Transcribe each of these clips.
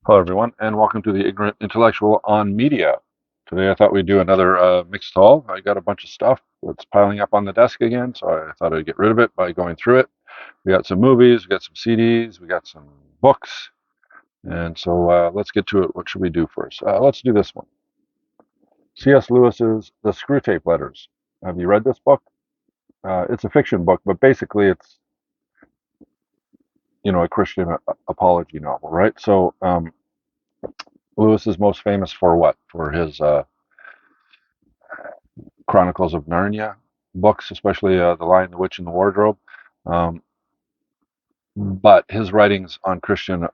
Hello, everyone, and welcome to the Ignorant Intellectual on Media. Today, I thought we'd do another mixed haul. I got a bunch of stuff that's piling up on the desk again, so I thought I'd get rid of it by going through it. We got some movies, we got some CDs, we got some books, and so let's get to it. What should we do first? Let's do this one. C.S. Lewis's The Screwtape Letters. Have you read this book? It's a fiction book, but basically it's a Christian apology novel, right? So Lewis is most famous for what? For his Chronicles of Narnia books, especially The Lion, the Witch, and the Wardrobe. Um, but his writings on Christian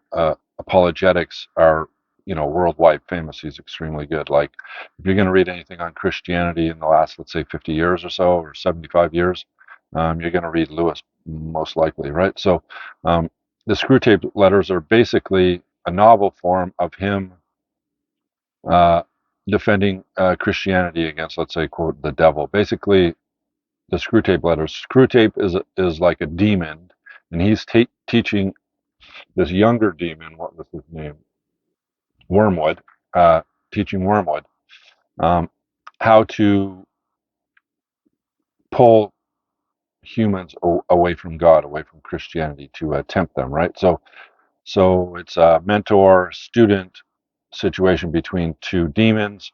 apologetics are, worldwide famous. He's extremely good. Like, if you're going to read anything on Christianity in the last, let's say, 50 years or so, or 75 years, you're going to read Lewis most likely, right? So, the Screwtape Letters are basically a novel form of him uh, defending Christianity against, let's say, quote, the devil. Basically, the Screwtape Letters. Screwtape is like a demon, and he's teaching this younger demon. What was his name? Wormwood. Teaching Wormwood um, how to pull humans away from God, away from Christianity, to tempt them. Right. So it's a mentor-student situation between two demons,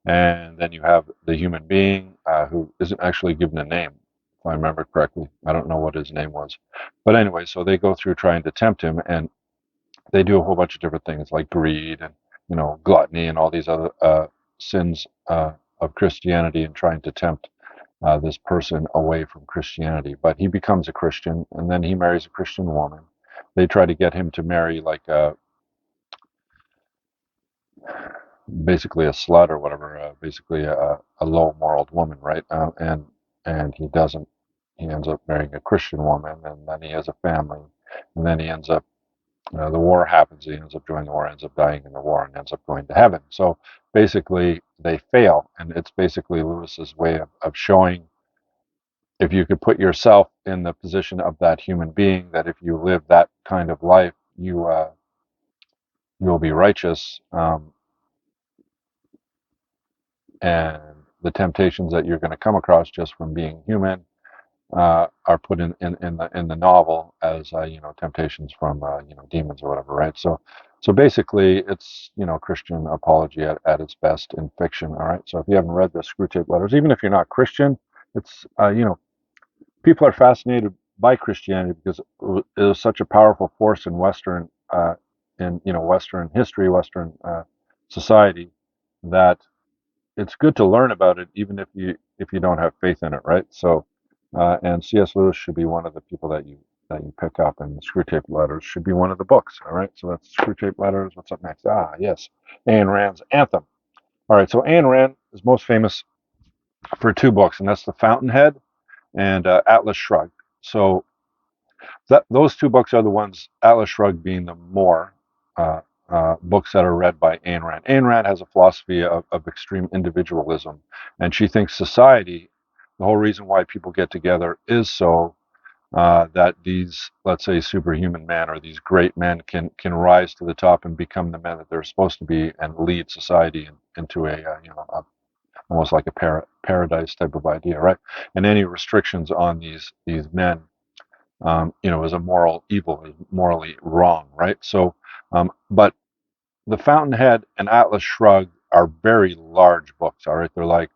and then you have the human being who isn't actually given a name, if I remember correctly. I don't know what his name was. But anyway, so they go through trying to tempt him, and they do a whole bunch of different things like greed and, gluttony and all these other sins of Christianity, and trying to tempt this person away from Christianity. But he becomes a Christian, and then he marries a Christian woman. They try to get him to marry like basically a slut or whatever, basically a low moral woman, right? And he doesn't. He ends up marrying a Christian woman, and then he has a family, and then he ends up. The war happens. He ends up joining the war, ends up dying in the war, and ends up going to heaven. So basically, they fail, and it's basically Lewis's way of showing, if you could put yourself in the position of that human being, that if you live that kind of life, you'll be righteous. And the temptations that you're going to come across just from being human are put in the novel as temptations from demons or whatever, right? So basically, it's Christian apology at its best in fiction. All right. So if you haven't read the Screwtape Letters, even if you're not Christian, it's people are fascinated by Christianity because it was such a powerful force in Western history, Western society, that it's good to learn about it, even if you don't have faith in it, right? So, and C.S. Lewis should be one of the people that you pick up, and the Screwtape Letters should be one of the books. All right, so that's Screwtape Letters. What's up next? Ah, yes, Ayn Rand's Anthem. All right, so Ayn Rand is most famous for two books, and that's The Fountainhead and Atlas Shrugged. So those two books are the ones, Atlas Shrugged being the more uh, books that are read by Ayn Rand. Ayn Rand has a philosophy of extreme individualism, and she thinks society, the whole reason why people get together is so that these, let's say, superhuman men or these great men can rise to the top and become the men that they're supposed to be and lead society into almost like a paradise type of idea, right? And any restrictions on these men is a moral evil, is morally wrong, right? So, but The Fountainhead and Atlas Shrugged are very large books, all right? They're like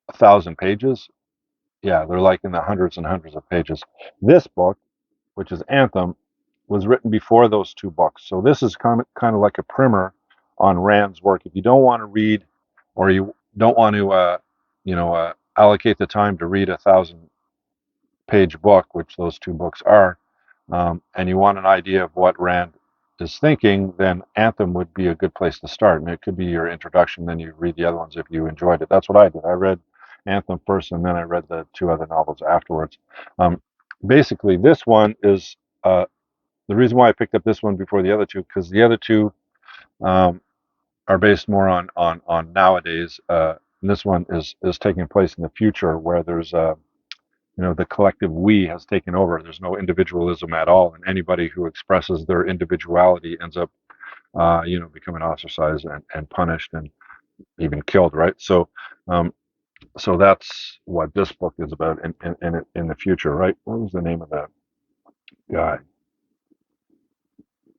1,000 pages. Yeah, they're like in the hundreds and hundreds of pages. This book, which is Anthem, was written before those two books. So this is kind of like a primer on Rand's work. If you don't want to read, or you don't want to, allocate the time to read 1,000-page book, which those two books are, and you want an idea of what Rand is thinking, then Anthem would be a good place to start. And it could be your introduction, then you read the other ones if you enjoyed it. That's what I did. I read Anthem first, and then I read the two other novels afterwards. Um, Basically, this one is the reason why I picked up this one before the other two, because the other two um, are based more on nowadays. And this one is taking place in the future, where there's the collective we has taken over. There's no individualism at all, and anybody who expresses their individuality ends up becoming ostracized and punished and even killed, right? Um, so that's what this book is about in the future, right? What was the name of that guy?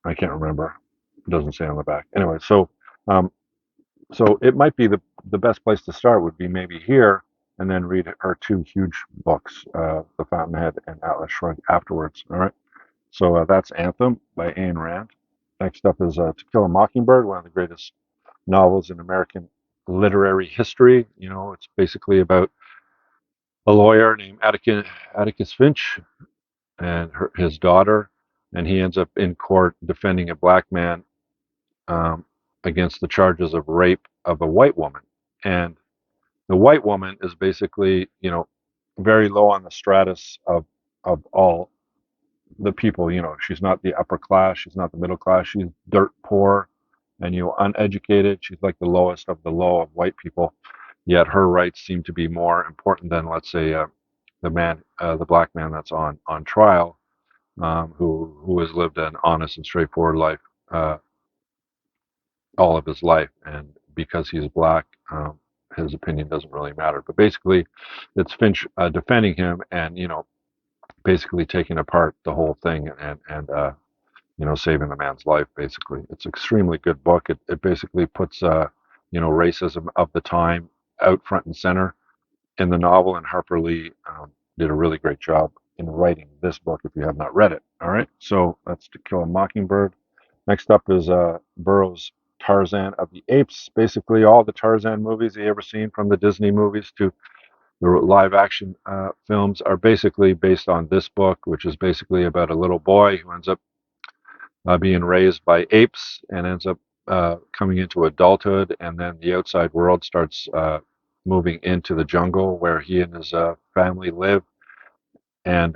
I can't remember. It doesn't say on the back. Anyway, um, so it might be the best place to start would be maybe here and then read her two huge books, The Fountainhead and Atlas Shrugged afterwards. All right. So that's Anthem by Ayn Rand. Next up is To Kill a Mockingbird, one of the greatest novels in American literary history. It's basically about a lawyer named Atticus Finch and his daughter, and he ends up in court defending a black man um, against the charges of rape of a white woman. And the white woman is basically, very low on the stratus of all the people. She's not the upper class, she's not the middle class, she's dirt poor and uneducated. She's like the lowest of the low of white people. Yet her rights seem to be more important than, let's say, the black man that's on trial, who has lived an honest and straightforward life uh, all of his life, and because he's black, his opinion doesn't really matter. But basically, it's Finch defending him, and basically taking apart the whole thing, and saving the man's life. Basically, it's an extremely good book. It basically puts racism of the time out front and center in the novel, and Harper Lee did a really great job in writing this book. If you have not read it, all right. So that's To Kill a Mockingbird. Next up is Burroughs' Tarzan of the Apes. Basically, all the Tarzan movies you ever seen, from the Disney movies to the live action films, are basically based on this book, which is basically about a little boy who ends up being raised by apes and ends up coming into adulthood, and then the outside world starts moving into the jungle where he and his family live, and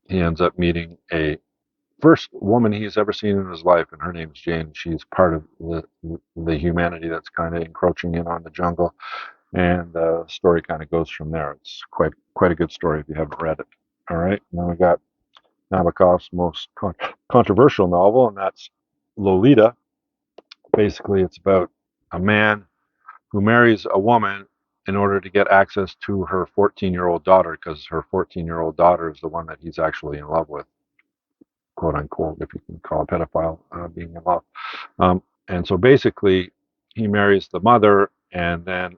he ends up meeting a first woman he's ever seen in his life, and her name is Jane. She's part of the humanity that's kind of encroaching in on the jungle, and the story kind of goes from there. It's quite a good story if you haven't read it. All right, now we got Nabokov's most controversial novel, and that's Lolita. Basically, it's about a man who marries a woman in order to get access to her 14-year-old daughter, because her 14-year-old daughter is the one that he's actually in love with, quote unquote, if you can call a pedophile being in love. And so basically, he marries the mother and then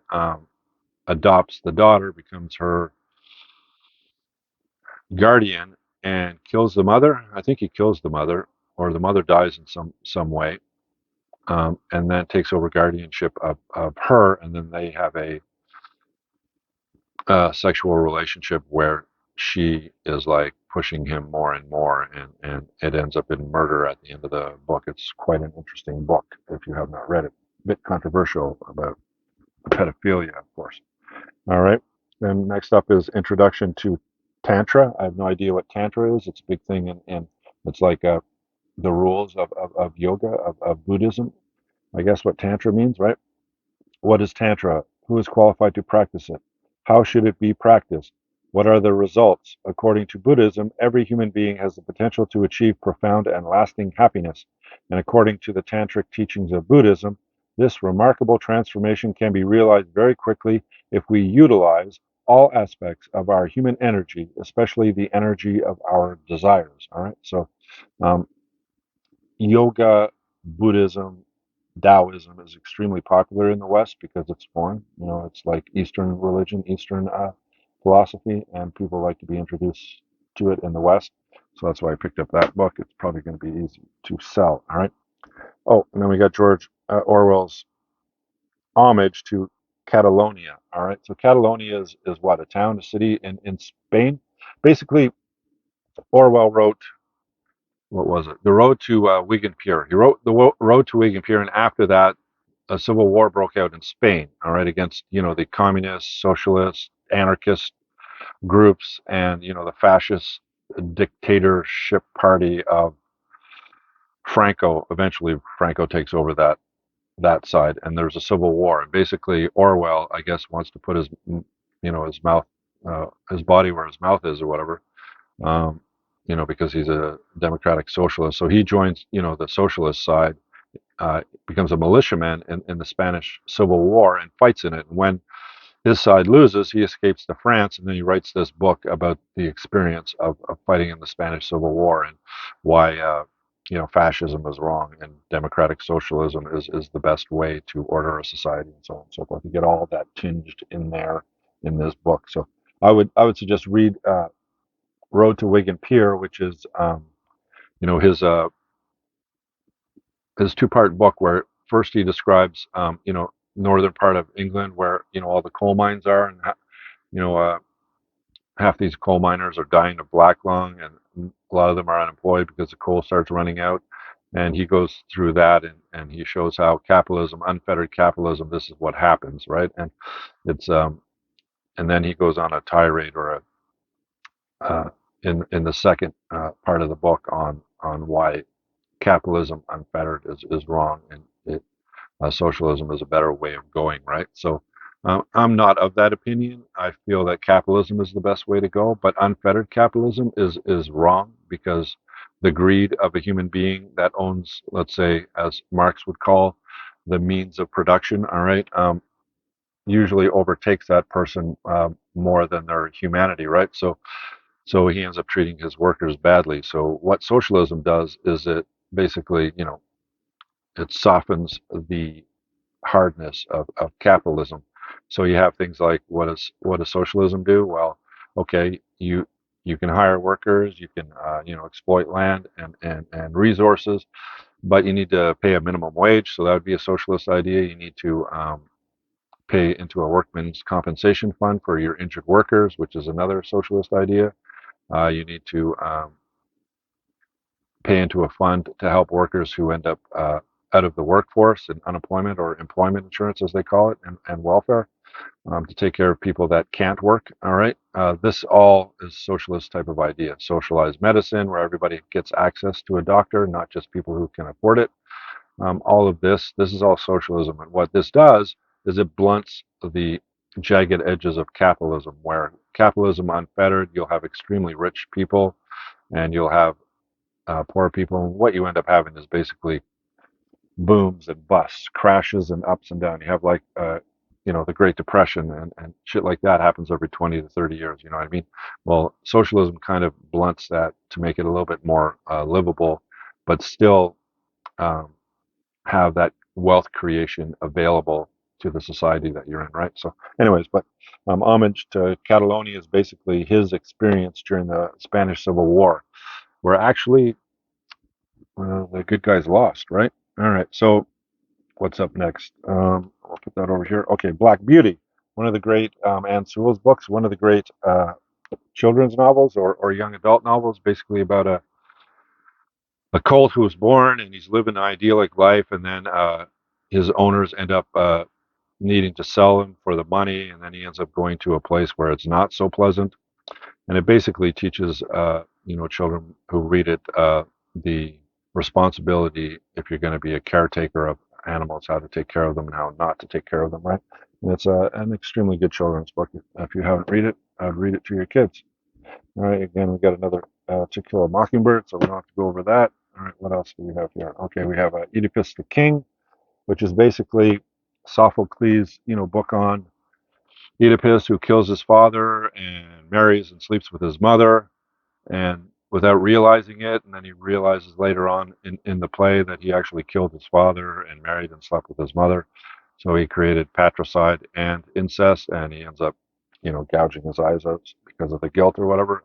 adopts the daughter, becomes her guardian, and kills the mother. I think he kills the mother, or the mother dies in some way, and then takes over guardianship of her, and then they have a sexual relationship where she is like pushing him more and more, and it ends up in murder at the end of the book. It's quite an interesting book if you have not read it. A bit controversial about pedophilia, of course. All right. Then next up is Introduction to Tantra. I have no idea what Tantra is. It's a big thing in it's like the rules of yoga, of Buddhism. I guess what Tantra means, right? What is Tantra? Who is qualified to practice it? How should it be practiced? What are the results? According to Buddhism, every human being has the potential to achieve profound and lasting happiness. And according to the tantric teachings of Buddhism, this remarkable transformation can be realized very quickly if we utilize all aspects of our human energy, especially the energy of our desires. All right. So, um, yoga, Buddhism, Taoism is extremely popular in the West because it's foreign. It's like Eastern religion, Eastern philosophy, and people like to be introduced to it in the West. So that's why I picked up that book. It's probably going to be easy to sell. All right. Oh, and then we got George Orwell's Homage to Catalonia. All right. So Catalonia is what? A town, a city in Spain. Basically, Orwell wrote, what was it? The Road to Wigan Pier. He wrote the Road to Wigan Pier, and after that, a civil war broke out in Spain. All right, against the communist, socialist, anarchist groups, and the fascist dictatorship party of Franco. Eventually, Franco takes over that side, and there's a civil war. And basically, Orwell, I guess, wants to put his mouth, his body where his mouth is, or whatever. Um, because he's a democratic socialist. So he joins, the socialist side, becomes a militiaman in the Spanish Civil War and fights in it. And when his side loses, he escapes to France, and then he writes this book about the experience of fighting in the Spanish Civil War and why fascism is wrong and democratic socialism is the best way to order a society and so on and so forth. You get all of that tinged in there in this book. So I would suggest read Road to Wigan Pier, which is his two-part book where first he describes northern part of England where all the coal mines are and you know half these coal miners are dying of black lung, and a lot of them are unemployed because the coal starts running out. And he goes through that, and he shows how capitalism, unfettered capitalism, this is what happens, right? And it's and then he goes on a tirade or a in the second part of the book on why capitalism unfettered is wrong, and socialism is a better way of going, right? So I'm not of that opinion. I feel that capitalism is the best way to go, but unfettered capitalism is wrong because the greed of a human being that owns, let's say, as Marx would call, the means of production, all right, usually overtakes that person more than their humanity, right? So he ends up treating his workers badly. So what socialism does is it basically, it softens the hardness of capitalism. So you have things like what does socialism do? Well, okay, you can hire workers, you can exploit land and resources, but you need to pay a minimum wage. So that would be a socialist idea. You need to pay into a workman's compensation fund for your injured workers, which is another socialist idea. You need to pay into a fund to help workers who end up out of the workforce and unemployment or employment insurance, as they call it, and welfare to take care of people that can't work. All right. This all is socialist type of idea. Socialized medicine, where everybody gets access to a doctor, not just people who can afford it. All of this is all socialism. And what this does is it blunts the jagged edges of capitalism, where capitalism unfettered, you'll have extremely rich people and you'll have poor people. And what you end up having is basically booms and busts, crashes and ups and downs. You have like the Great Depression and shit like that happens every 20 to 30 years. You know what I mean? Well, socialism kind of blunts that to make it a little bit more livable, but still um, have that wealth creation available to the society that you're in, right? So, anyways, but homage to Catalonia is basically his experience during the Spanish Civil War, where actually the good guys lost, right? All right, so what's up next? I'll put that over here. Okay, Black Beauty, one of the great Anne Sewell's books, one of the great children's novels or young adult novels, basically about a colt who was born and he's living an idyllic life, and then his owners end up needing to sell him for the money, and then he ends up going to a place where it's not so pleasant. And it basically teaches children who read it the responsibility if you're going to be a caretaker of animals, how to take care of them and how not to take care of them, right? And it's an extremely good children's book. If you haven't read it, I'd read it to your kids. All right, again, we got another To Kill a Mockingbird, so we don't have to go over that. All right, what else do we have here? Okay, we have Oedipus the King, which is basically Sophocles, book on Oedipus who kills his father and marries and sleeps with his mother, and without realizing it, and then he realizes later on in the play that he actually killed his father and married and slept with his mother. So he created patricide and incest, and he ends up, gouging his eyes out because of the guilt or whatever.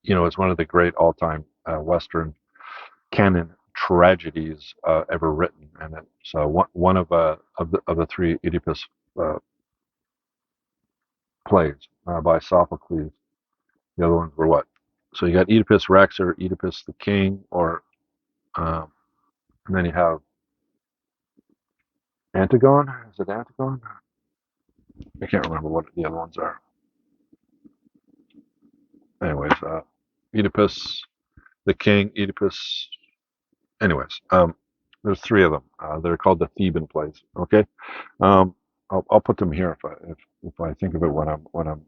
It's one of the great all-time Western canon tragedies ever written, and it's one of the three Oedipus uh, plays by Sophocles. The other ones were what? So you got Oedipus Rex or Oedipus the King, or um, and then you have Antigone. Is it Antigone? I can't remember what the other ones are. Anyways, Oedipus the King, Oedipus. Anyways, there's three of them. They're called the Theban plays. Okay, um, I'll put them here if I think of it when I'm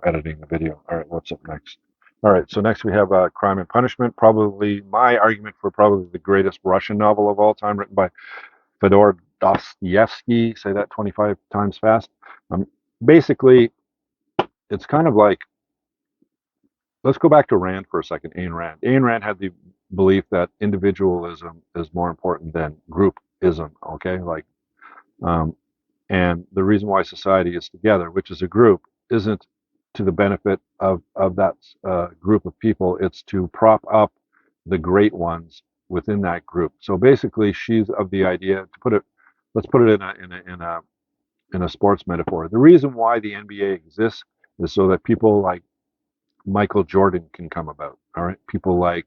editing the video. All right, what's up next? All right, so next we have Crime and Punishment, probably my argument for probably the greatest Russian novel of all time, written by Fyodor Dostoevsky. Say that 25 times fast. Um, Basically, it's kind of like, let's go back to Rand for a second, Ayn Rand. Ayn Rand had the belief that individualism is more important than groupism, okay? Um, and the reason why society is together, which is a group, isn't to the benefit of that group of people. It's to prop up the great ones within that group. So basically, she's of the idea to put it. Let's put it in a sports metaphor. The reason why the NBA exists is so that people like Michael Jordan can come about. All right, people like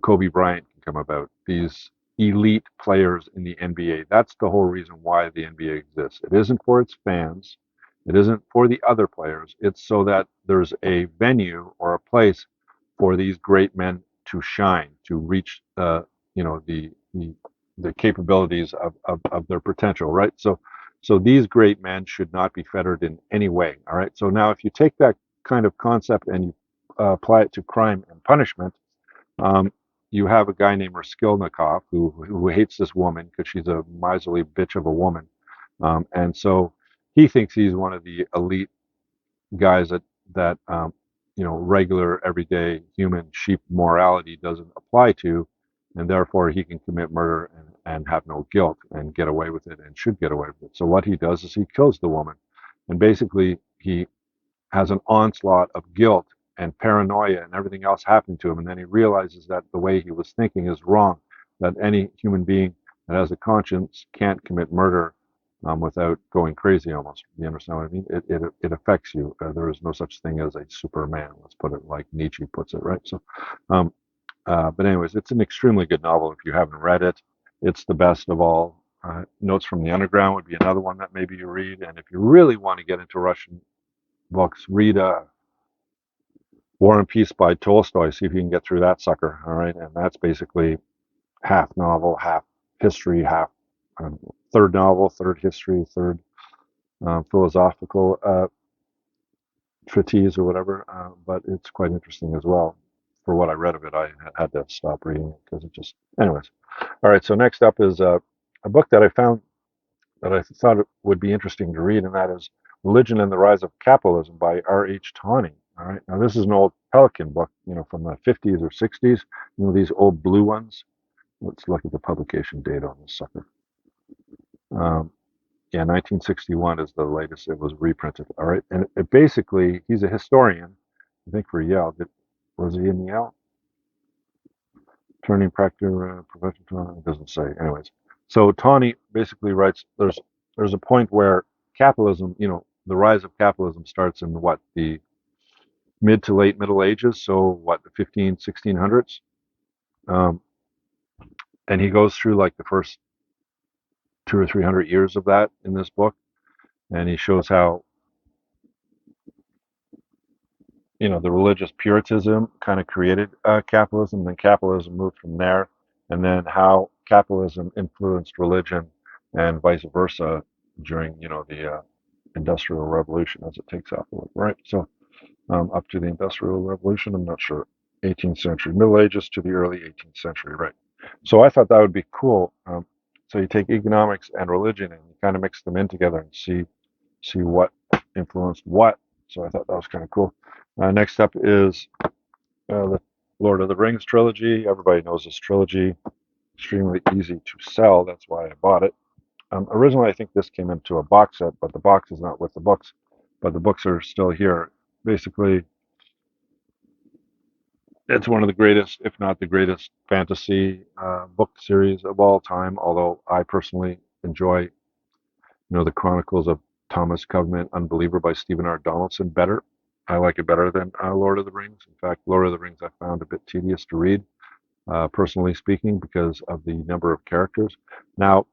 Kobe Bryant can come about. These elite players in the NBA. That's the whole reason why the NBA exists. It isn't for its fans. It isn't for the other players. It's so that there's a venue or a place for these great men to shine, to reach, the capabilities of their potential, right? So these great men should not be fettered in any way. All right. So now, if you take that kind of concept and you apply it to crime and punishment, um, you have a guy named Raskolnikov who hates this woman because she's a miserly bitch of a woman, and so he thinks he's one of the elite guys that regular everyday human sheep morality doesn't apply to, and therefore he can commit murder and have no guilt and get away with it and should get away with it. So what he does is he kills the woman, and basically he has an onslaught of guilt and paranoia and everything else happening to him. And then he realizes that the way he was thinking is wrong, that any human being that has a conscience can't commit murder without going crazy almost. You understand what I mean? It affects you. There is no such thing as a Superman, let's put it like Nietzsche puts it, right? Um, but anyways, it's an extremely good novel if you haven't read it. It's the best of all. Notes from the Underground would be another one that maybe you read. And if you really want to get into Russian books, read War and Peace by Tolstoy. See if you can get through that sucker. All right, and that's basically half novel, half history, half um, third novel, third history, third philosophical treatise or whatever. But it's quite interesting as well. For what I read of it, I had to stop reading it because it just. Anyways, all right. So next up is a book that I found that I thought it would be interesting to read, and that is Religion and the Rise of Capitalism by R.H. Tawney. All right. Now, this is an old Pelican book, from the 50s or 60s, these old blue ones. Let's look at the publication date on this sucker. Um, yeah, 1961 is the latest. It was reprinted. All right. And it basically, he's a historian, I think for Yale. Was he in Yale? Turning practical professional. It doesn't say. Anyways, so Tawney basically writes there's a point where capitalism, the rise of capitalism starts in the mid to late Middle Ages, so the 1600s, um, and he goes through like the first 200 or 300 years of that in this book, and he shows how the religious Puritanism kind of created capitalism, then capitalism moved from there, and then how capitalism influenced religion and vice versa during the Industrial Revolution as it takes off, right? So up to the Industrial Revolution, I'm not sure. 18th century, Middle Ages to the early 18th century, right? So I thought that would be cool. So you take economics and religion and you kind of mix them in together and see what influenced what. So I thought that was kind of cool. Next up is the Lord of the Rings trilogy. Everybody knows this trilogy. Extremely easy to sell. That's why I bought it. Originally, I think this came into a box set, but the box is not with the books. But the books are still here. Basically, it's one of the greatest, if not the greatest, fantasy book series of all time. Although I personally enjoy, the Chronicles of Thomas Covenant Unbeliever by Stephen R. Donaldson better. I like it better than Lord of the Rings. In fact, Lord of the Rings I found a bit tedious to read, personally speaking, because of the number of characters. Now,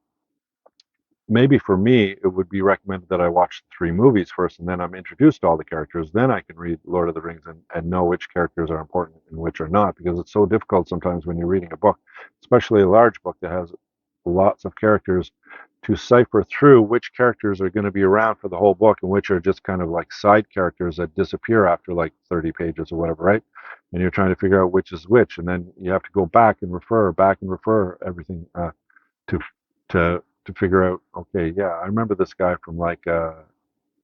maybe for me, it would be recommended that I watch the three movies first, and then I'm introduced to all the characters. Then I can read Lord of the Rings and know which characters are important and which are not, because it's so difficult sometimes when you're reading a book, especially a large book that has lots of characters, to cipher through which characters are going to be around for the whole book and which are just kind of like side characters that disappear after like 30 pages or whatever, right? And you're trying to figure out which is which, and then you have to go back and refer everything to to figure out. Okay, yeah, I remember this guy from like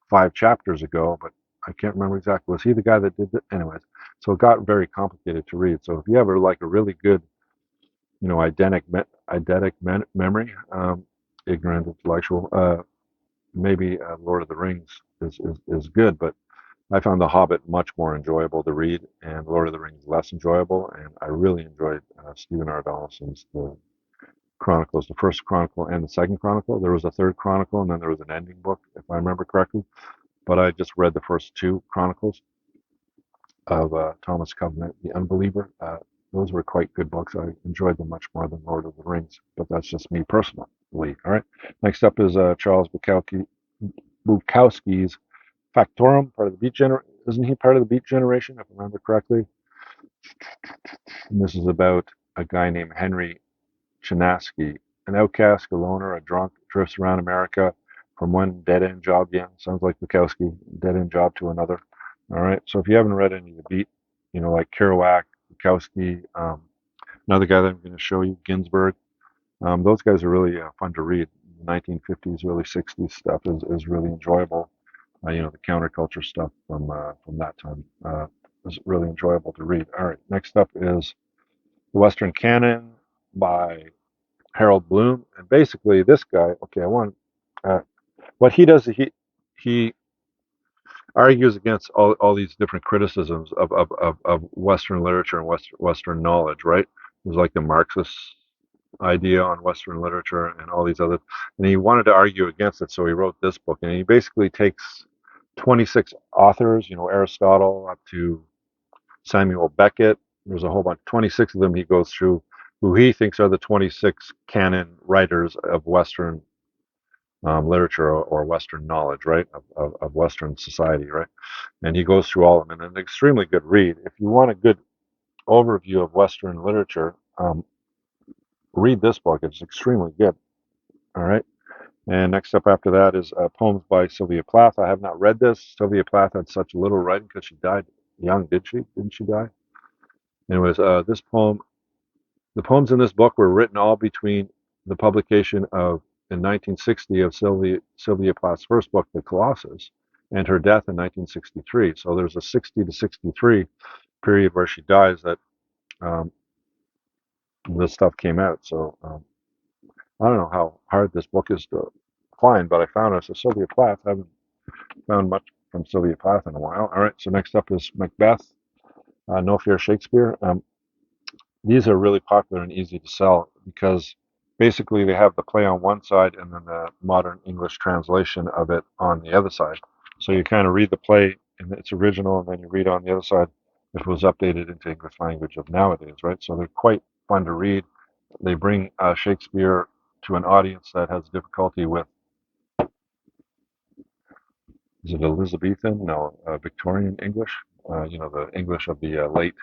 5 chapters ago, but I can't remember exactly. Was he the guy that did it? Anyways, so it got very complicated to read. So if you have like a really good, eidetic memory, ignorant intellectual, maybe Lord of the Rings is good, but I found The Hobbit much more enjoyable to read, and Lord of the Rings less enjoyable. And I really enjoyed Stephen R. Donaldson's the Chronicles, the first Chronicle and the second Chronicle. There was a third Chronicle, and then there was an ending book, if I remember correctly. But I just read the first 2 Chronicles of Thomas Covenant, The Unbeliever. Those were quite good books. I enjoyed them much more than Lord of the Rings, but that's just me personally. All right. Next up is Charles Bukowski's Factorum, part of the Beat Generation. Isn't he part of the Beat Generation, if I remember correctly? And this is about a guy named Henry Chinaski, an outcast, a loner, a drunk, drifts around America from one dead-end job. Yeah, sounds like Bukowski, dead-end job to another. All right. So if you haven't read any of the Beat, like Kerouac, Bukowski, another guy that I'm going to show you, Ginsberg, those guys are really fun to read. 1950s, early 60s stuff is really enjoyable. The counterculture stuff from that time is really enjoyable to read. All right, next up is the Western Canon by Harold Bloom, and basically this guy. Okay, uh, what he does. He argues against all these different criticisms of Western literature and Western knowledge. Right? There's like the Marxist idea on Western literature and all these other, and he wanted to argue against it, so he wrote this book, and he basically takes 26 authors, Aristotle up to Samuel Beckett. There's a whole bunch, 26 of them he goes through, who he thinks are the 26 canon writers of Western literature or Western knowledge, right, of Western society, right? And he goes through all of them, and an extremely good read. If you want a good overview of Western literature, read this book. It's extremely good. All right. And next up after that is poems by Sylvia Plath. I have not read this. Sylvia Plath had such little writing because she died young, did she? Didn't she die? Anyways, this poem, the poems in this book were written all between the publication of in 1960 of Sylvia Plath's first book, The Colossus, and her death in 1963. So there's a 60 to 63 period where she dies that um, this stuff came out. So I don't know how hard this book is to find, but I found it. So Sylvia Plath, I haven't found much from Sylvia Plath in a while. All right, so next up is Macbeth, No Fear Shakespeare. These are really popular and easy to sell because basically they have the play on one side and then the modern English translation of it on the other side. So you kind of read the play in its original and then you read on the other side if it was updated into English language of nowadays, right? So they're quite fun to read. They bring Shakespeare to an audience that has difficulty with, is it Elizabethan? No, Victorian English. The English of the late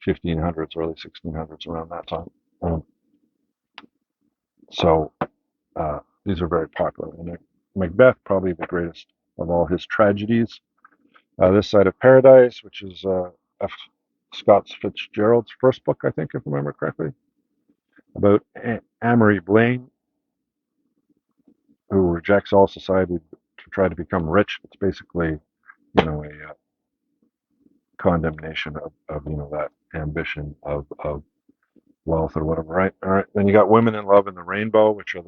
1500s, early 1600s, around that time. Um, so these are very popular. And Macbeth, probably the greatest of all his tragedies. This Side of Paradise, which is F. Scott Fitzgerald's first book, I think, if I remember correctly, about Amory Blaine, who rejects all society to try to become rich. It's basically, a condemnation of that ambition of wealth or whatever, right? All right. Then you got Women in Love and the Rainbow, which are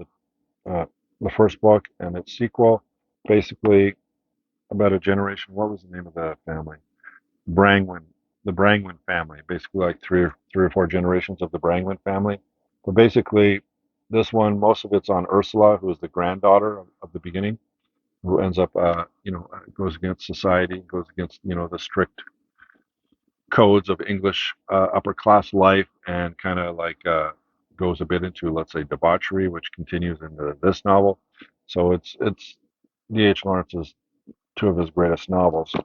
the first book and its sequel, basically about a generation. What was the name of the family? Brangwyn, the Brangwyn family. Basically, like three or four generations of the Brangwyn family. But basically, this one, most of it's on Ursula, who is the granddaughter of the beginning, who ends up, goes against society, goes against, the strict codes of English upper class life, and kind of like goes a bit into, let's say, debauchery, which continues into this novel. So it's D.H. Lawrence's two of his greatest novels.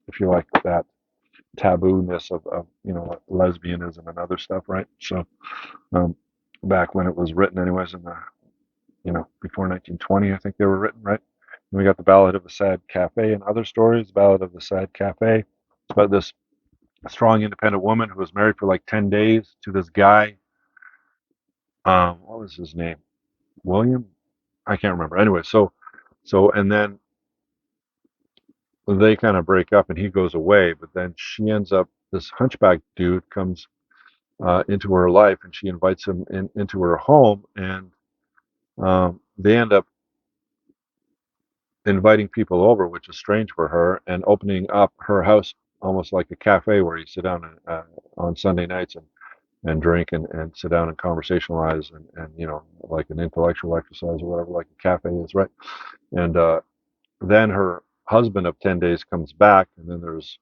If you like that taboo-ness of lesbianism and other stuff, right? So back when it was written, anyways, in the before 1920, I think they were written, right? And we got the Ballad of the Sad Cafe and other stories. Ballad of the Sad Cafe. It's about this strong, independent woman who was married for like 10 days to this guy. What was his name? William? I can't remember. Anyway, and then they kind of break up and he goes away, but then she ends up, this hunchback dude comes into her life and she invites him into her home, and they end up inviting people over, which is strange for her, and opening up her house almost like a cafe where you sit down on Sunday nights and drink and sit down and conversationalize and like an intellectual exercise or whatever, like a cafe is, right? And then her husband of 10 days comes back, and then there's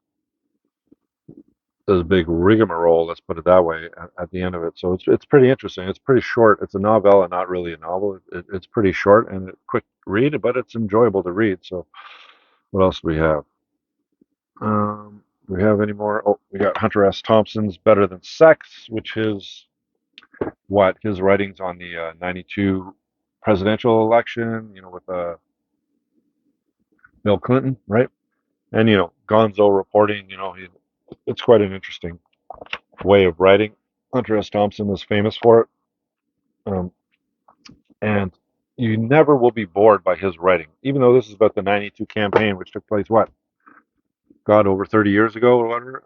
this big rigmarole, let's put it that way, at the end of it. So it's pretty interesting. It's pretty short. It's a novella, not really a novel. It's pretty short and a quick read, but it's enjoyable to read. So what else do we have? Do we have any more? Oh, we got Hunter S. Thompson's Better Than Sex, which is what his writings on the '92 presidential election, with Bill Clinton, right? And Gonzo reporting. It's quite an interesting way of writing. Hunter S. Thompson is famous for it, um, and you never will be bored by his writing. Even though this is about the '92 campaign, which took place God, over 30 years ago or whatever.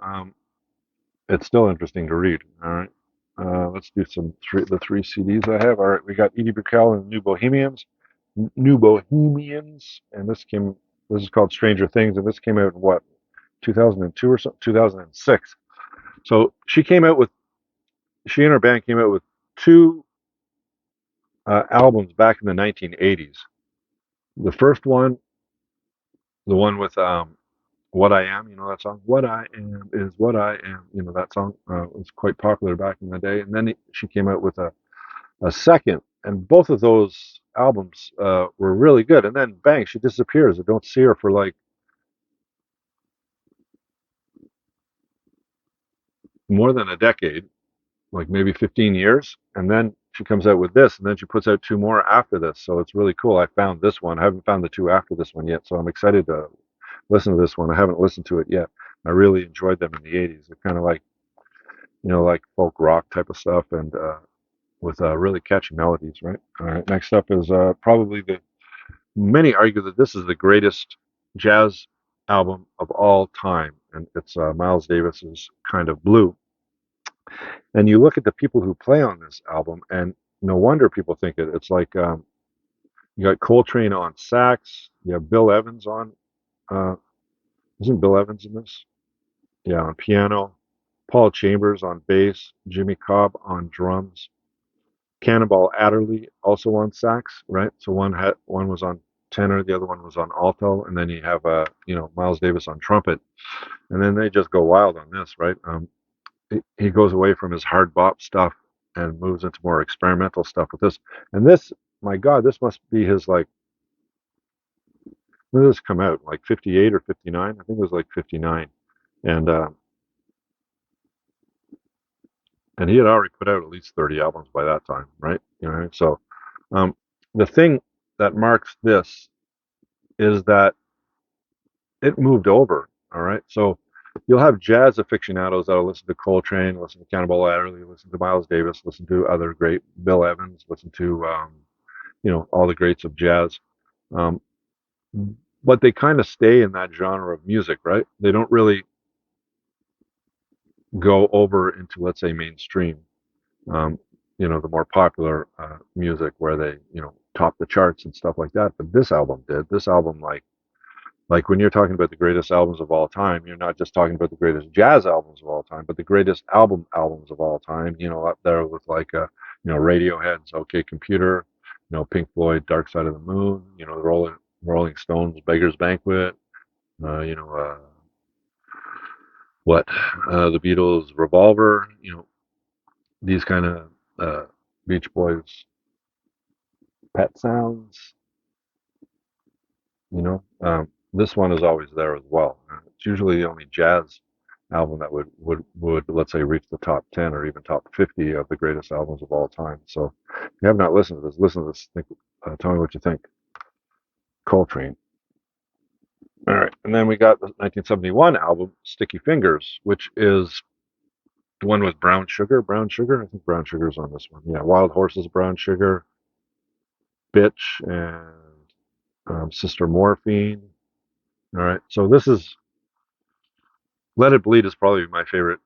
It's still interesting to read. All right. Let's do the three CDs I have. All right, we got Edie Brickell and New Bohemians, and This is called Stranger Things, and this came out in what, 2002 or something, 2006. So she and her band came out with two albums back in the 1980s. The first one, the one with What I Am, that song? What I Am is What I Am, that song was quite popular back in the day. And then she came out with a second, and both of those albums were really good. And then bang, she disappears. I don't see her for like more than a decade, like maybe 15 years. And then she comes out with this, and then she puts out two more after this. So it's really cool. I found this one. I haven't found the two after this one yet. So I'm excited to listen to this one. I haven't listened to it yet. I really enjoyed them in the 80s. They're kind of like, like folk rock type of stuff, and with really catchy melodies, right? All right, next up is probably many argue that this is the greatest jazz album of all time, and it's Miles Davis's Kind of Blue. And you look at the people who play on this album, and no wonder people think it. It's like you got Coltrane on sax, you have Bill Evans on. Uh, isn't Bill Evans in this? Yeah, on piano. Paul Chambers on bass, Jimmy Cobb on drums, Cannonball Adderley also on sax, right? So one was on tenor, the other one was on alto, and then you have Miles Davis on trumpet, and then they just go wild on this, right? He goes away from his hard bop stuff and moves into more experimental stuff with this. And this, my God, this must be his like. When did this come out? Like 58 or 59? I think it was like 59, and he had already put out at least 30 albums by that time, right? So um, the thing that marks this is that it moved over. All right, so you'll have jazz aficionados that'll listen to Coltrane, listen to Cannonball Adderley, listen to Miles Davis, listen to other great Bill Evans, listen to all the greats of jazz, um, but they kind of stay in that genre of music, right? They don't really go over into, let's say, mainstream. Um, the more popular music where they, top the charts and stuff like that. But this album did. This album, like when you're talking about the greatest albums of all time, you're not just talking about the greatest jazz albums of all time, but the greatest albums of all time. Up there with like, Radiohead's OK Computer, Pink Floyd, Dark Side of the Moon, the Rolling Stones, Beggar's Banquet, uh, you know, uh, the Beatles, Revolver, these kind of Beach Boys, Pet Sounds, this one is always there as well. It's usually the only jazz album that would let's say reach the top 10 or even top 50 of the greatest albums of all time. So if you have not listened to this, listen to this. Tell me what you think. Coltrane. All right, and then we got the 1971 album Sticky Fingers, which is the one with Brown Sugar. Brown Sugar, I think Brown Sugar's on this one. Yeah, Wild Horses, Brown Sugar, Bitch, and Sister Morphine. All right, so this is Let It Bleed is probably my favorite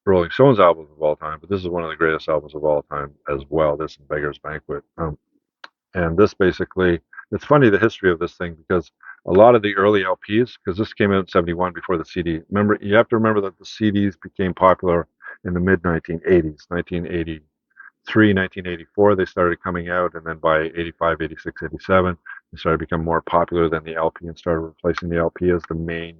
Rolling Stones albums of all time, but this is one of the greatest albums of all time as well. This and Beggar's Banquet. And this basically, it's funny the history of this thing because a lot of the early LPs, because this came out in 71 before the CD. Remember, you have to remember that the CDs became popular in the mid 1980s, 1983, 1984, they started coming out, and then by 85, 86, 87, they started becoming more popular than the LP and started replacing the LP as the main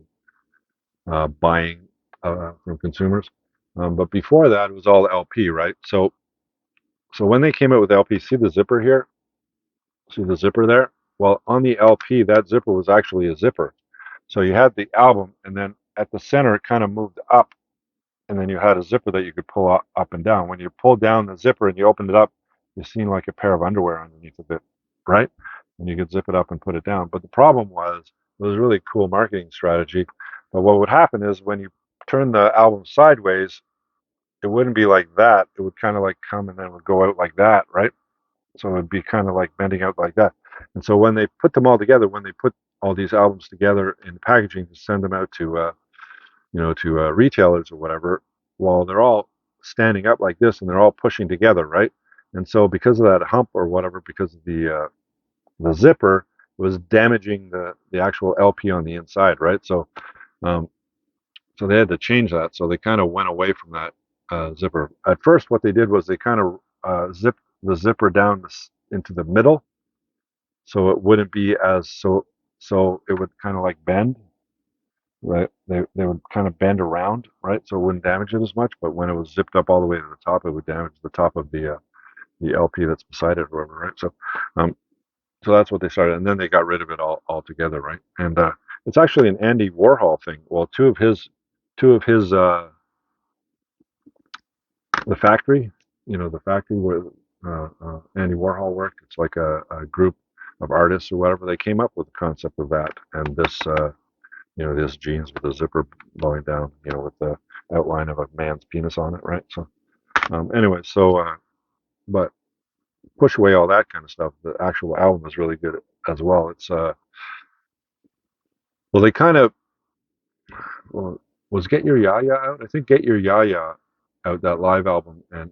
buying from consumers. But before that, it was all LP, right? So when they came out with LP, see the zipper here? See the zipper there? Well, on the LP, that zipper was actually a zipper. So you had the album, and then at the center, it kind of moved up, and then you had a zipper that you could pull up and down. When you pulled down the zipper and you opened it up, you seen like a pair of underwear underneath of it, right? And you could zip it up and put it down. But the problem was, it was a really cool marketing strategy. But what would happen is when you turn the album sideways, it wouldn't be like that. It would kind of like come and then it would go out like that, right? So it would be kind of like bending out like that. And so when they put them all together, when they put all these albums together in packaging to send them out to to retailers or whatever, well, they're all standing up like this and they're all pushing together, right? And so because of that hump or whatever, because of the zipper, was damaging the actual LP on the inside, right? Um, so they had to change that. So they kind of went away from that zipper. At first, what they did was they kind of zipped the zipper down into the middle, so it wouldn't be as so it would kind of like bend, right? They would kind of bend around, right? So it wouldn't damage it as much. But when it was zipped up all the way to the top, it would damage the top of the LP that's beside it, or whatever, right? Um, so that's what they started, and then they got rid of it all altogether, right? And it's actually an Andy Warhol thing. Well, two of his the factory, the factory where Andy Warhol worked. It's like a group of artists or whatever. They came up with the concept of that, and this jeans with the zipper blowing down, with the outline of a man's penis on it, right? So, anyway, but push away all that kind of stuff. The actual album is really good as well. It's well, they kind of well, was Get Your Yaya out? I think Get Your Yaya out, that live album, and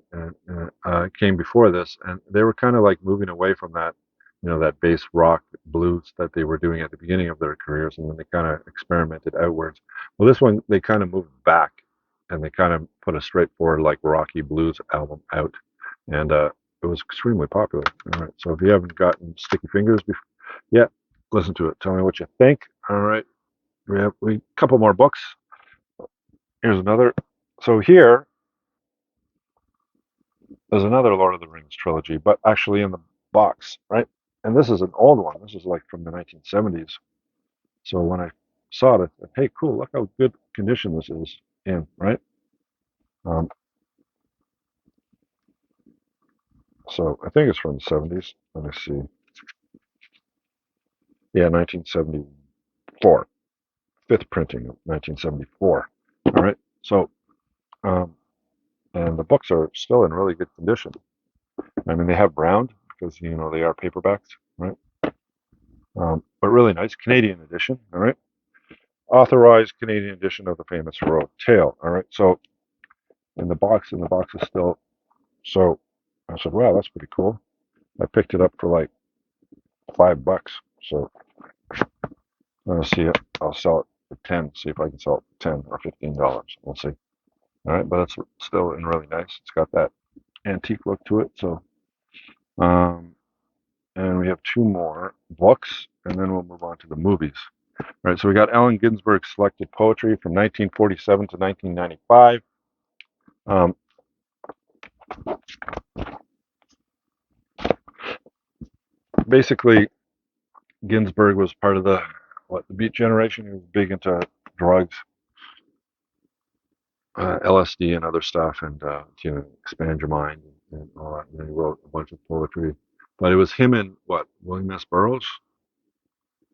came before this, and they were kind of like moving away from that, that bass rock blues that they were doing at the beginning of their careers, and then they kind of experimented outwards. Well, this one they kind of moved back, and they kind of put a straightforward like rocky blues album out, and it was extremely popular. All right, so if you haven't gotten Sticky Fingers before, yeah, listen to it. Tell me what you think. All right, we have a couple more books. Here's another. So here is another Lord of the Rings trilogy, but actually in the box, right? And this is an old one. This is like from the 1970s. So when I saw it, I thought, hey, cool, look how good condition this is in, right? Um, so I think it's from the 70s. Let me see. Yeah, 1974. Fifth printing of 1974. All right. So, um, and the books are still in really good condition. I mean, they have browned because, they are paperbacks, right? But really nice Canadian edition. All right. Authorized Canadian edition of the famous heroic tale. All right. So in the box is still. So I said, wow, that's pretty cool. I picked it up for like $5. So I'll see it. I'll sell it for 10. See if I can sell it for 10 or $15. We'll see. All right, but it's still in really nice. It's got that antique look to it. So, and we have two more books, and then we'll move on to the movies. All right, so we got Allen Ginsberg's selected poetry from 1947 to 1995. Um, Basically, Ginsberg was part of the Beat Generation. He was big into drugs, LSD, and other stuff, and to expand your mind and all that. And then he wrote a bunch of poetry, But it was him and what, William S. Burroughs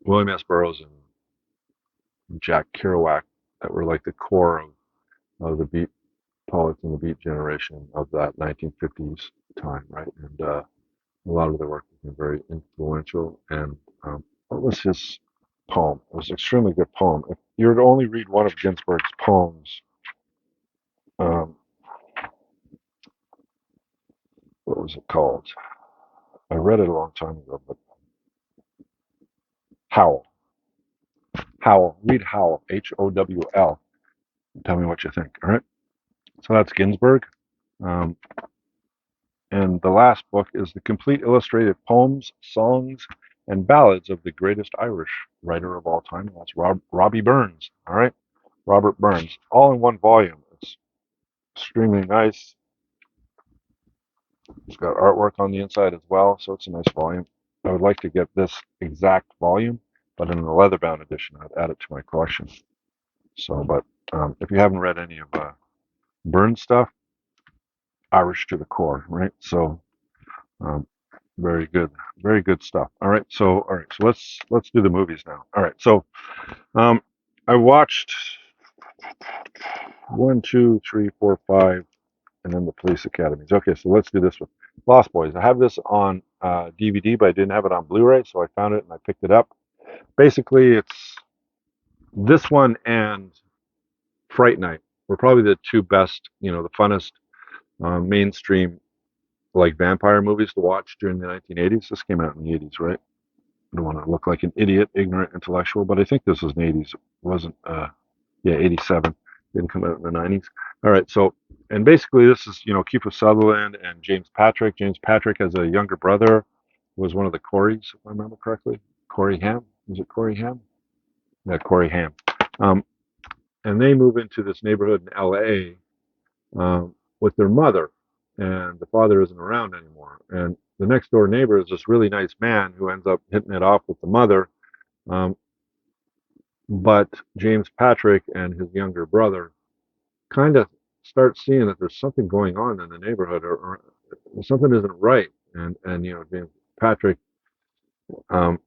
and Jack Kerouac that were like the core of the beat poets and the beat generation of that 1950s time, right? And a lot of their work has been very influential. And what was his poem? It was an extremely good poem. If you were to only read one of Ginsberg's poems, um, what was it called? I read it a long time ago, but Howl. Howl. Read Howl. Howl. Tell me what you think. All right. So that's Ginsberg. Um, and the last book is the complete illustrated poems, songs, and ballads of the greatest Irish writer of all time. And that's Robbie Burns. All right. Robert Burns. All in one volume. It's extremely nice. It's got artwork on the inside as well, so it's a nice volume. I would like to get this exact volume, but in the leather-bound edition. I'd add it to my collection. So, but if you haven't read any of Burns stuff, Irish to the core, right? So, um, very good stuff. All right, so let's do the movies now. All right, so um, I watched one, two, three, four, five, and then the Police Academies. Okay, so let's do this one. Lost Boys. I have this on DVD, but I didn't have it on Blu-ray, so I found it and I picked it up. Basically, it's this one and Fright Night were probably the two best, the funnest mainstream like vampire movies to watch during the 1980s. This came out in the 80s, right? I don't want to look like an idiot, ignorant intellectual, but I think this was in the 80s. It wasn't, yeah, 87. Didn't come out in the 90s. All right, so, and basically this is, Kiefer Sutherland and James Patrick. James Patrick has a younger brother, was one of the Coreys, if I remember correctly. Corey Haim? Was it Corey Haim? Yeah, Corey Haim. Um, and they move into this neighborhood in LA with their mother, and the father isn't around anymore. And the next door neighbor is this really nice man who ends up hitting it off with the mother. Um, but James Patrick and his younger brother kind of start seeing that there's something going on in the neighborhood, or something isn't right. And James Patrick um,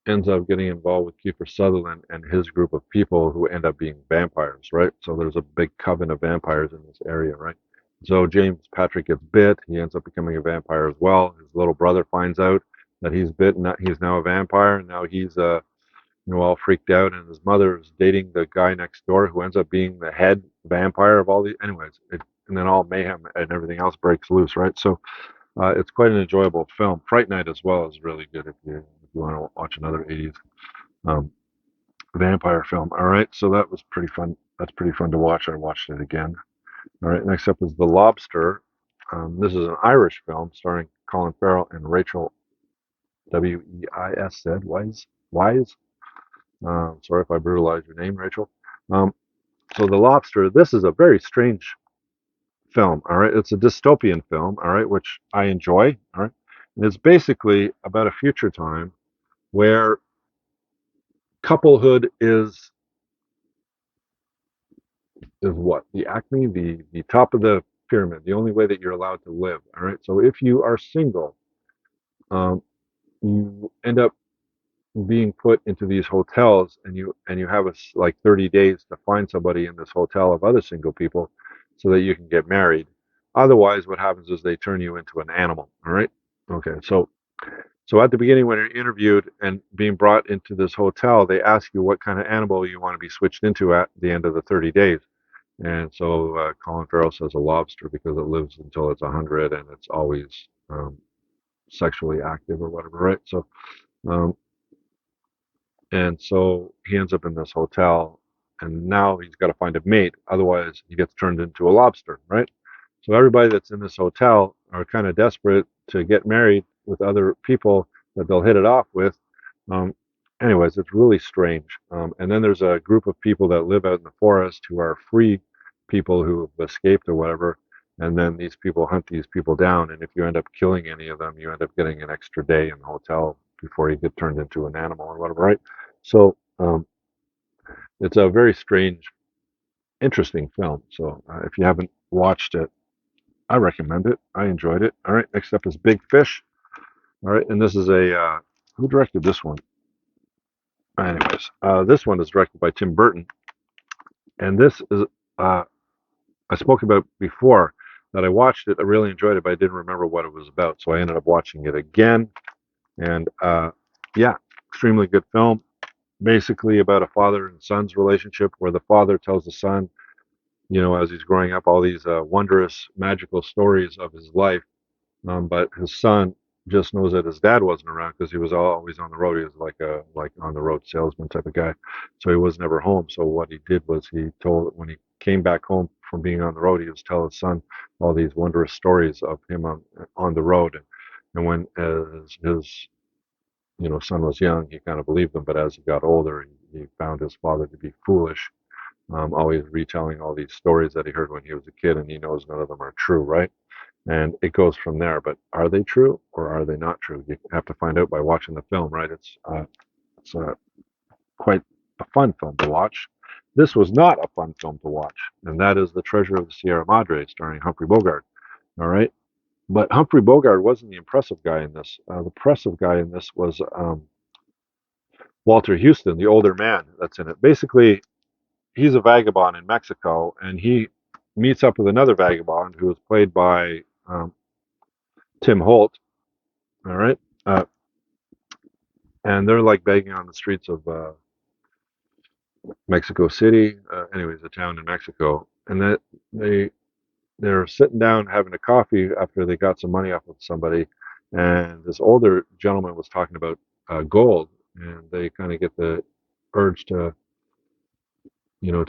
ends up getting involved with Kiefer Sutherland and his group of people who end up being vampires, right? So there's a big coven of vampires in this area, right? So James Patrick gets bit. He ends up becoming a vampire as well. His little brother finds out that he's bit and that he's now a vampire, and now he's all freaked out. And his mother is dating the guy next door who ends up being the head vampire of all these. Anyways, and then all mayhem and everything else breaks loose, right? So it's quite an enjoyable film. Fright Night as well is really good if you want to watch another 80s um, vampire film. All right, so that was pretty fun. That's pretty fun to watch. I watched it again. All right, next up is The Lobster. This is an Irish film starring Colin Farrell and Rachel Weisz. Said Wise. Sorry if I brutalized your name, Rachel. So The Lobster. This is a very strange film. All right, it's a dystopian film. All right, which I enjoy. All right, and it's basically about a future time where couplehood is what? The acme, the top of the pyramid, the only way that you're allowed to live. All right. So if you are single, um, you end up being put into these hotels, and you have like 30 days to find somebody in this hotel of other single people so that you can get married. Otherwise, what happens is they turn you into an animal. All right. Okay. So at the beginning, when you're interviewed and being brought into this hotel, they ask you what kind of animal you want to be switched into at the end of the 30 days. And so Colin Farrell says a lobster because it lives until it's 100 and it's always sexually active or whatever, right? Um, so he ends up in this hotel, and now he's got to find a mate. Otherwise, he gets turned into a lobster, right? So everybody that's in this hotel are kind of desperate to get married with other people that they'll hit it off with. Um, Anyways, it's really strange. And then there's a group of people that live out in the forest who are free people who have escaped or whatever. And then these people hunt these people down. And if you end up killing any of them, you end up getting an extra day in the hotel before you get turned into an animal or whatever, right? So it's a very strange, interesting film. So if you haven't watched it, I recommend it. I enjoyed it. All right, next up is Big Fish. All right, and this is a who directed this one? Anyways, this one is directed by Tim Burton, and this is I spoke about before that I watched it. I really enjoyed it, but I didn't remember what it was about, so I ended up watching it again. And yeah, extremely good film. Basically about a father and son's relationship, where the father tells the son, as he's growing up, all these wondrous, magical stories of his life. But his son just knows that his dad wasn't around because he was always on the road. He was like on the road salesman type of guy, so he was never home. So what he did was he told when he came back home from being on the road, he was tell his son all these wondrous stories of him on the road. And when as his son was young, he kind of believed them, but as he got older, he found his father to be foolish, always retelling all these stories that he heard when he was a kid, and he knows none of them are true, right? And it goes from there. But are they true or are they not true? You have to find out by watching the film, right? It's quite a fun film to watch. This was not a fun film to watch, and that is The Treasure of the Sierra Madre, starring Humphrey Bogart. All right, but Humphrey Bogart wasn't the impressive guy in this. The impressive guy in this was Walter Houston, the older man that's in it. Basically, he's a vagabond in Mexico, and he meets up with another vagabond who is played by Tim Holt. All right, uh, and they're like begging on the streets of Mexico City. Anyways, a town in Mexico, and that they're sitting down having a coffee after they got some money off of somebody, and this older gentleman was talking about gold, and they kind of get the urge to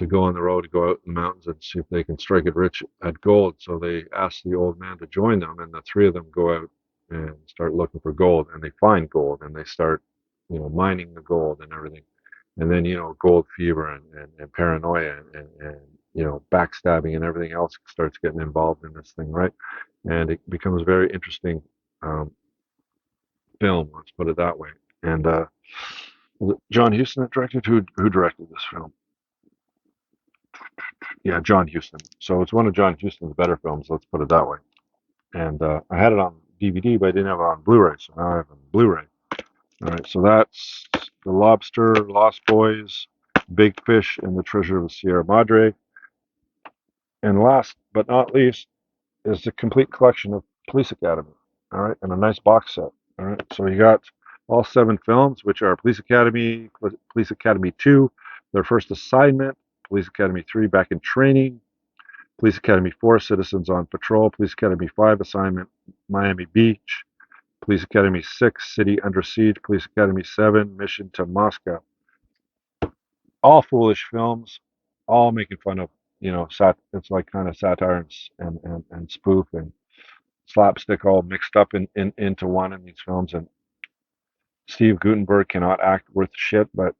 go on the road, to go out in the mountains and see if they can strike it rich at gold. So they ask the old man to join them, and the three of them go out and start looking for gold, and they find gold, and they start, mining the gold and everything. And then, gold fever and paranoia and backstabbing and everything else starts getting involved in this thing, right? And it becomes a very interesting um, film, let's put it that way. And was it John Huston that directed? Who directed this film? Yeah, John Huston. So it's one of John Huston's better films, let's put it that way. And I had it on DVD, but I didn't have it on Blu-ray, so now I have it on Blu-ray. All right, so that's The Lobster, Lost Boys, Big Fish, and The Treasure of the Sierra Madre. And last but not least is the complete collection of Police Academy. All right, and a nice box set. All right, so you got all 7 films, which are Police Academy, Police Academy 2, Their First Assignment, Police Academy 3, Back in Training, Police Academy 4, Citizens on Patrol, Police Academy 5, Assignment Miami Beach, Police Academy 6, City Under Siege, Police Academy 7, Mission to Moscow. All foolish films, all making fun of, it's like kind of satire and spoof and slapstick all mixed up into one in these films. And Steve Guttenberg cannot act worth shit, but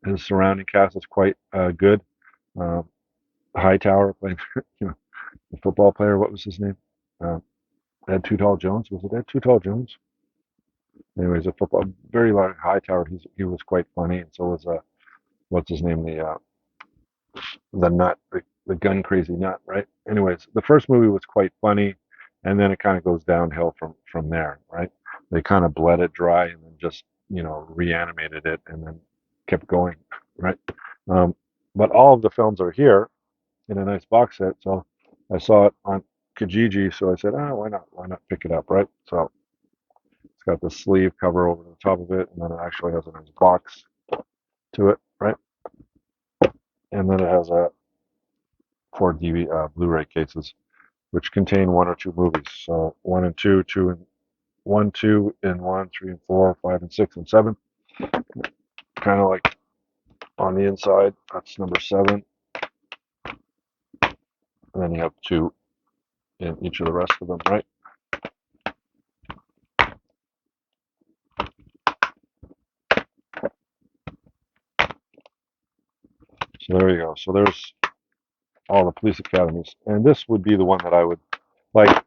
his surrounding cast is quite good. Uh, Hightower playing, the football player, what was his name? Uh, Ed Too Tall Jones, was it Ed Too Tall Jones? Anyways, a football very large Hightower. He was quite funny, and so was what's his name, the nut, the gun crazy nut, right? Anyways, the first movie was quite funny, and then it kind of goes downhill from there, right? They kind of bled it dry and then just reanimated it and then kept going, right? Um, but all of the films are here in a nice box set, so I saw it on Kijiji, so I said, why not pick it up, right? So it's got the sleeve cover over the top of it, and then it actually has a nice box to it, right? And then it has a 4 Blu-ray cases, which contain 1 or 2 movies. So 1 and 2, 2 and 1, 3 and 4, 5 and 6 and 7. Kind of like on the inside, that's number 7. And then you have 2 in each of the rest of them, right? So there you go. So there's all the police academies. And this would be the one that I would like.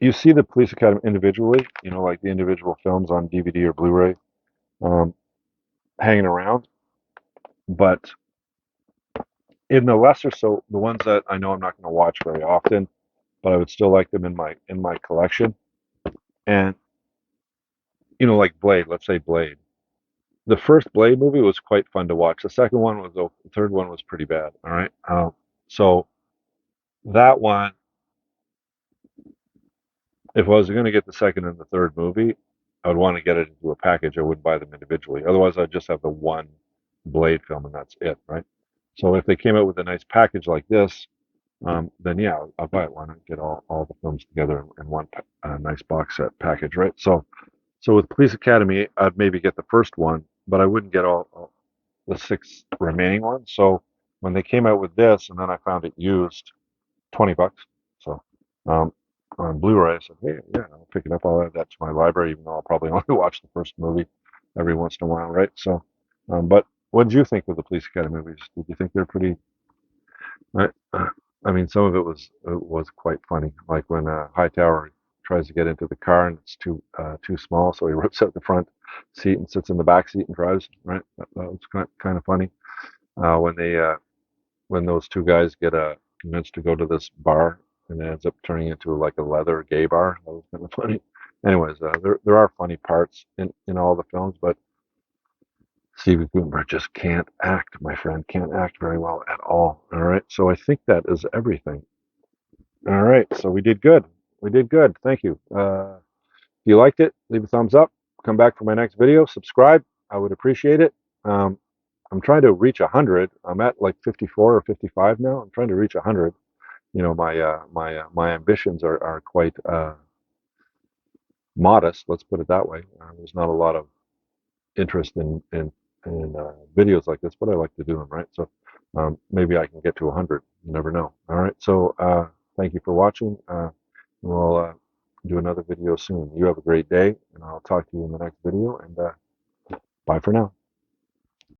You see the police academy individually, like the individual films on DVD or Blu-ray, um, hanging around. But in the lesser, so the ones that I know I'm not going to watch very often, but I would still like them in my collection. And like Blade. Let's say Blade. The first Blade movie was quite fun to watch. The second one was okay. The third one was pretty bad. All right. So that one, if I was going to get the second and the third movie, I would want to get it into a package. I wouldn't buy them individually. Otherwise, I'd just have the one Blade film and that's it, right? So if they came out with a nice package like this, then yeah, I'll buy it. Why not get all the films together in one nice box set package, right? So with Police Academy, I'd maybe get the first one, but I wouldn't get all the six remaining ones. So when they came out with this, and then I found it used, $20. So um, on Blu-ray, I said, hey, yeah, I'll pick it up. I'll add that to my library, even though I'll probably only watch the first movie every once in a while, right? So, but what did you think of the Police Academy movies? Did you think they're pretty? I, I mean, some of it was quite funny, like when Hightower tries to get into the car and it's too small, so he rips out the front seat and sits in the back seat and drives. Right, that was kind of funny. When when those two guys get convinced to go to this bar and it ends up turning into like a leather gay bar. That was kind of funny. Anyways, there are funny parts in all the films, but Steve Gutenberg just can't act, my friend. Can't act very well at all. All right, so I think that is everything. All right, so we did good. We did good. Thank you. If you liked it, leave a thumbs up. Come back for my next video. Subscribe. I would appreciate it. I'm trying to reach 100. I'm at like 54 or 55 now. I'm trying to reach 100. My ambitions are quite modest. Let's put it that way. There's not a lot of interest in videos like this, but I like to do them, right? So maybe I can get to 100. You never know. All right. So thank you for watching. We'll do another video soon. You have a great day, and I'll talk to you in the next video. And bye for now.